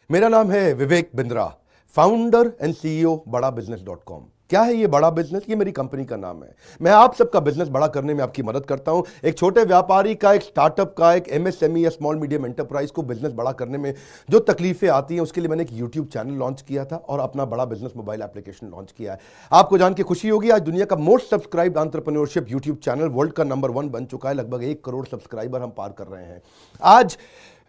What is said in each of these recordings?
मेरा नाम है Vivek Bindra, founder and CEO बड़ा बिजनेस .com। क्या है ये बड़ा बिजनेस? ये मेरी कंपनी का नाम है। मैं आप सबका बिजनेस बड़ा करने में आपकी मदद करता हूं। एक छोटे व्यापारी का, एक स्टार्टअप का, एक एमएसएमई या स्मॉल मीडियम एंटरप्राइज को बिजनेस बड़ा करने में जो तकलीफें आती हैं, उसके लिए मैंने एक यूट्यूब चैनल लॉन्च किया था और अपना बड़ा बिजनेस मोबाइल एप्लीकेशन लॉन्च किया है। आपको जान के खुशी होगी, आज दुनिया का most subscribed entrepreneurship YouTube channel world का नंबर 1 बन चुका है। लगभग 1 करोड़ सब्सक्राइबर हम पार कर रहे हैं। आज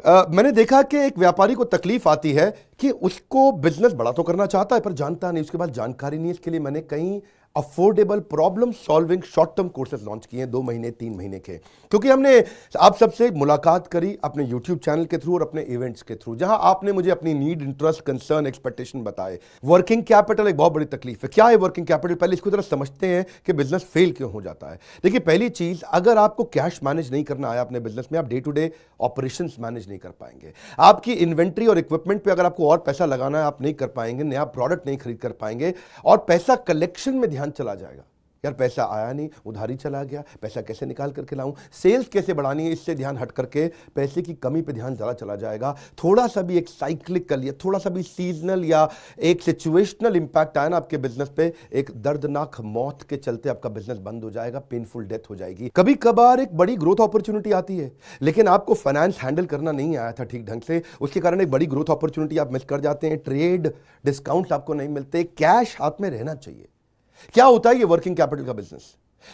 मैंने देखा कि एक व्यापारी को तकलीफ आती है कि उसको बिजनेस बड़ा तो करना चाहता है पर जानता नहीं, उसके पास जानकारी नहीं है। इसके लिए मैंने कई affordable problem solving short term courses launch किए हैं 2 महीने 3 महीने के, क्योंकि हमने आप सबसे मुलाकात करी अपने यूट्यूब चैनल के थ्रू और अपने इवेंट्स के थ्रू, जहां आपने मुझे अपनी नीड, इंटरेस्ट, कंसर्न, एक्सपेक्टेशन बताए। वर्किंग कैपिटल एक बहुत बड़ी तकलीफ है। क्या है वर्किंग कैपिटल? पहले इसको जरा समझते हैं कि बिजनेस फेल क्यों हो जाता है। देखिए, पहली चीज, अगर आपको कैश मैनेज नहीं करना आया अपने बिजनेस में, आप day to day operations manage नहीं कर पाएंगे। आपकी इन्वेंट्री और इक्विपमेंट पे अगर आपको और पैसा लगाना है, आप नहीं कर पाएंगे। नया प्रोडक्ट नहीं खरीद कर पाएंगे और पैसा कलेक्शन में ध्यान चला जाएगा। यार पैसा आया नहीं, उधारी चला गया, पैसा कैसे निकाल करके लाऊं, सेल्स कैसे बढ़ानी है, इससे ध्यान हट करके पैसे की कमी पे ध्यान ज़्यादा चला जाएगा। थोड़ा सा भी एक साइक्लिकल या थोड़ा सा भी सीजनल या एक सिचुएशनल इंपैक्ट आया ना आपके बिजनेस पे, एक दर्दनाक मौत के चलते आपका बिजनेस बंद हो जाएगा, पेनफुल डेथ हो जाएगी। कभी कभार एक बड़ी ग्रोथ अपॉर्चुनिटी आती है, लेकिन आपको फाइनेंस हैंडल करना नहीं आया था ठीक ढंग से, उसके कारण एक बड़ी ग्रोथ अपॉर्चुनिटी आप मिस कर जाते हैं। ट्रेड डिस्काउंट्स आपको नहीं मिलते, कैश हाथ में रहना चाहिए। क्या होता है ये वर्किंग कैपिटल का बिजनेस?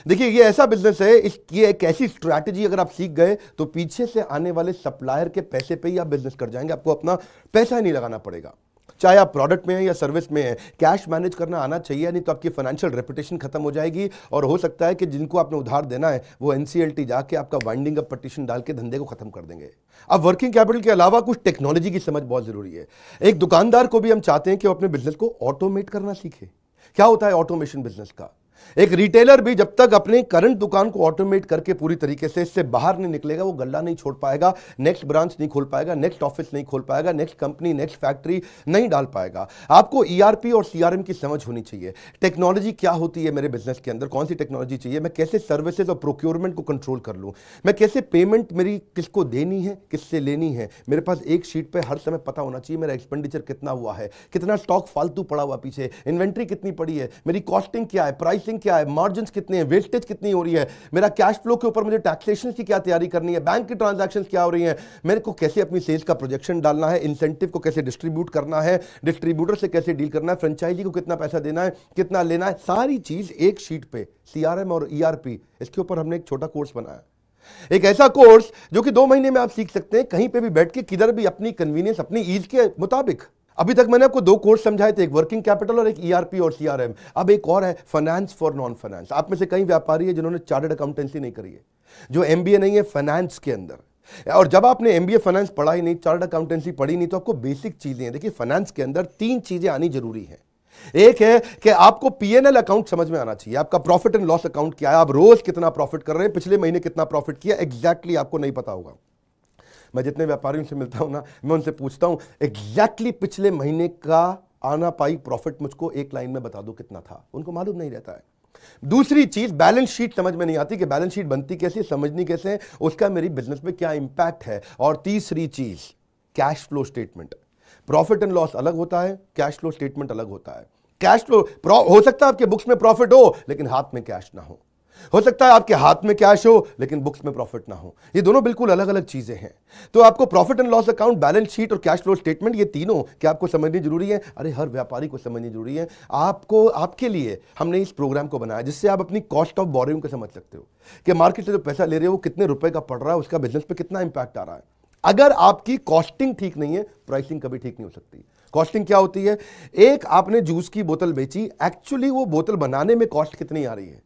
देखिए, ये ऐसा बिजनेस है, ये एक ऐसी स्ट्रैटेजी अगर आप सीख गए तो पीछे से आने वाले सप्लायर के पैसे पे ही आप बिजनेस कर जाएंगे। आपको अपना पैसा ही नहीं लगाना पड़ेगा, चाहे आप प्रोडक्ट में है या सर्विस में है। कैश मैनेज करना आना चाहिए, नहीं तो आपकी फाइनेंशियल रेपुटेशन खत्म हो जाएगी और हो सकता है कि जिनको आपने उधार देना है वो एनसीएलटी जाके आपका वाइंडिंग अप पटिशन डाल के धंधे को खत्म कर देंगे। अब वर्किंग कैपिटल के अलावा कुछ टेक्नोलॉजी की समझ बहुत जरूरी है। एक दुकानदार को भी हम चाहते हैं कि वो अपने बिजनेस को ऑटोमेट करना सीखे। क्या होता है ऑटोमेशन बिजनेस का? एक रिटेलर भी जब तक अपने करंट दुकान को ऑटोमेट करके पूरी तरीके से इससे बाहर नहीं निकलेगा, वो गल्ला नहीं छोड़ पाएगा, नेक्स्ट ब्रांच नहीं खोल पाएगा, नेक्स्ट ऑफिस नहीं खोल पाएगा, नेक्स्ट कंपनी, नेक्स्ट फैक्ट्री नहीं डाल पाएगा। आपको ईआरपी और सीआरएम की समझ होनी चाहिए। टेक्नोलॉजी क्या होती है मेरे बिजनेस के अंदर, कौन सी टेक्नोलॉजी चाहिए, मैं कैसे सर्विसेज और प्रोक्योरमेंट को कंट्रोल कर लूं, मैं कैसे पेमेंट मेरी किसको देनी है, किससे लेनी है। मेरे पास एक शीट पे हर समय पता होना चाहिए मेरा एक्सपेंडिचर कितना हुआ है, कितना स्टॉक फालतू पड़ा हुआ पीछे, इन्वेंट्री कितनी पड़ी है, मेरी कॉस्टिंग क्या है, प्राइसिंग क्या है, मार्जिन कितने हैं, वेस्टेज कितनी हो रही है, मेरा कैश फ्लो के ऊपर मुझे टैक्सेशन की क्या तैयारी करनी है, बैंक की ट्रांजैक्शंस क्या हो रही हैं, मेरे को कैसे अपनी सेल्स का प्रोजेक्शन डालना है, इंसेंटिव को कैसे डिस्ट्रीब्यूट करना है, डिस्ट्रीब्यूटर से कैसे डील करना है, फ्रेंचाइजी को कितना पैसा देना है, कितना लेना है, सारी चीज एक शीट पे। सीआरएम और ईआरपी, इसके ऊपर हमने एक छोटा कोर्स बनाया, एक ऐसा कोर्स जो कि 2 महीने में आप सीख सकते हैं, कहीं पे भी बैठ के, किधर भी, अपनी कन्वीनियंस, अपनी ईज के मुताबिक। अभी तक मैंने आपको 2 कोर्स समझाए थे, एक वर्किंग कैपिटल और एक ईआरपी और सीआरएम। अब एक और है, फाइनेंस फॉर नॉन फाइनेंस। आप में से कई व्यापारी है जिन्होंने चार्टर्ड अकाउंटेंसी नहीं करी है, जो एमबीए नहीं है फाइनेंस के अंदर। और जब आपने एमबीए फाइनेंस पढ़ा ही नहीं, चार्टर्ड अकाउंटेंसी पढ़ी नहीं, तो आपको बेसिक चीजें हैं। देखिए, फाइनेंस के अंदर 3 चीजें आनी जरूरी है। एक है कि आपको पीएनएल अकाउंट समझ में आना चाहिए, आपका प्रॉफिट एंड लॉस अकाउंट क्या है, आप रोज कितना प्रॉफिट कर रहे हैं, पिछले महीने कितना प्रॉफिट किया, एग्जैक्टली आपको नहीं पता होगा। मैं जितने व्यापारियों से मिलता हूं ना, मैं उनसे पूछता हूं एग्जैक्टली पिछले महीने का आना पाई प्रॉफिट मुझको एक लाइन में बता दो कितना था, उनको मालूम नहीं रहता है। दूसरी चीज, बैलेंस शीट समझ में नहीं आती कि बैलेंस शीट बनती कैसे, समझनी कैसे, उसका मेरी बिजनेस में क्या इंपैक्ट है। और तीसरी चीज, cash flow statement. Profit and loss अलग होता है, कैश फ्लो स्टेटमेंट अलग होता है। कैश फ्लो हो सकता है आपके बुक्स में प्रॉफिट हो लेकिन हाथ में कैश ना हो सकता है आपके हाथ में कैश हो लेकिन बुक्स में प्रॉफिट ना हो। ये दोनों बिल्कुल अलग अलग चीजें हैं। तो आपको profit and loss account, balance sheet और कैश फ्लो स्टेटमेंट, ये तीनों क्या आपको समझनी जरूरी है? अरे हर व्यापारी को समझनी जरूरी है। आपको, आपके लिए हमने इस प्रोग्राम को बनाया जिससे आप अपनी कॉस्ट ऑफ बोरोइंग को समझ सकते हो कि मार्केट से जो पैसा ले रहे हो वो कितने रुपए का पड़ रहा है, उसका बिजनेस पे कितना इंपैक्ट आ रहा है। अगर आपकी कॉस्टिंग ठीक नहीं है, प्राइसिंग कभी ठीक नहीं हो सकती। कॉस्टिंग क्या होती है? एक आपने जूस की बोतल बेची, एक्चुअली वो बोतल बनाने में कॉस्ट कितनी आ रही है,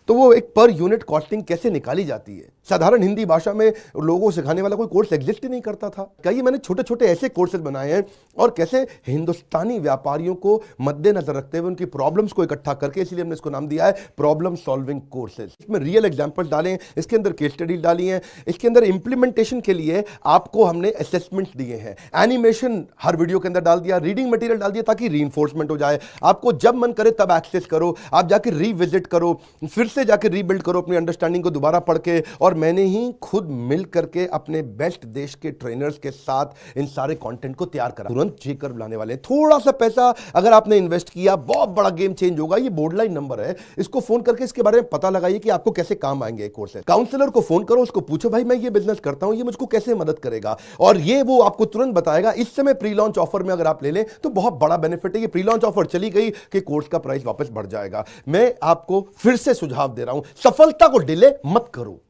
तो वो एक पर यूनिट कॉस्टिंग कैसे निकाली जाती है। साधारण हिंदी भाषा में लोगों को सिखाने वाला कोई कोर्स एग्जिस्ट ही नहीं करता था। कई मैंने छोटे छोटे ऐसे कोर्सेज बनाए हैं और कैसे हिंदुस्तानी व्यापारियों को मद्देनजर रखते हुए उनकी प्रॉब्लम्स को इकट्ठा करके, इसलिए हमने इसको नाम दिया है प्रॉब्लम सॉल्विंग कोर्सेज। इसमें रियल एग्जांपल्स डाले हैं, इसके अंदर केस स्टडी डाली हैं, इसके अंदर इंप्लीमेंटेशन के लिए आपको हमने असेसमेंट्स दिए हैं, एनिमेशन हर वीडियो के अंदर डाल दिया, रीडिंग मटेरियल डाल दिया ताकि रीइंफोर्समेंट हो जाए। आपको जब मन करे तब एक्सेस करो, आप जाके रिविजिट करो, फिर से से जाके रीबिल्ड करो अपनी अंडरस्टैंडिंग को दोबारा पढ़ के। और मैंने ही खुद मिल करके अपने बेस्ट देश के ट्रेनर्स के साथ इन सारे कंटेंट को तैयार करा। तुरंत जे कर्व लाने वाले हैं। थोड़ा सा पैसा अगर आपने इन्वेस्ट किया, बहुत बड़ा गेम चेंज होगा। ये बोर्डलाइन नंबर है, इसको फोन करके इसके बारे में पता लगाइए कि आपको कैसे काम आएंगे कोर्स है। काउंसलर को फोन करो, उसको पूछो भाई मैं ये बिजनेस करता हूं, ये मुझको कैसे मदद करेगा, और ये वो आपको तुरंत बताएगा। इस समय प्री लॉन्च ऑफर में अगर आप ले लें तो बहुत बड़ा बेनिफिट है। ये प्री लॉन्च ऑफर चली गई कि कोर्स का प्राइस वापस बढ़ जाएगा। मैं आपको फिर से सुझाव दे रहा हूं, सफलता को डिले मत करो।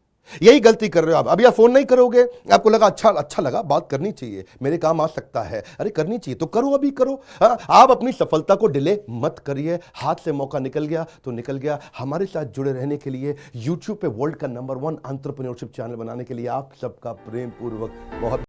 यही गलती कर रहे हो आप। अभी आप फोन नहीं करोगे, आपको लगा अच्छा लगा, बात करनी चाहिए, मेरे काम आ सकता है, अरे करनी चाहिए तो करो, अभी करो। आप अपनी सफलता को डिले मत करिए। हाथ से मौका निकल गया तो निकल गया। हमारे साथ जुड़े रहने के लिए, यूट्यूब पे वर्ल्ड का नंबर 1 एंटरप्रेन्योरशिप चैनल बनाने के लिए आप सबका प्रेम पूर्वक बहुत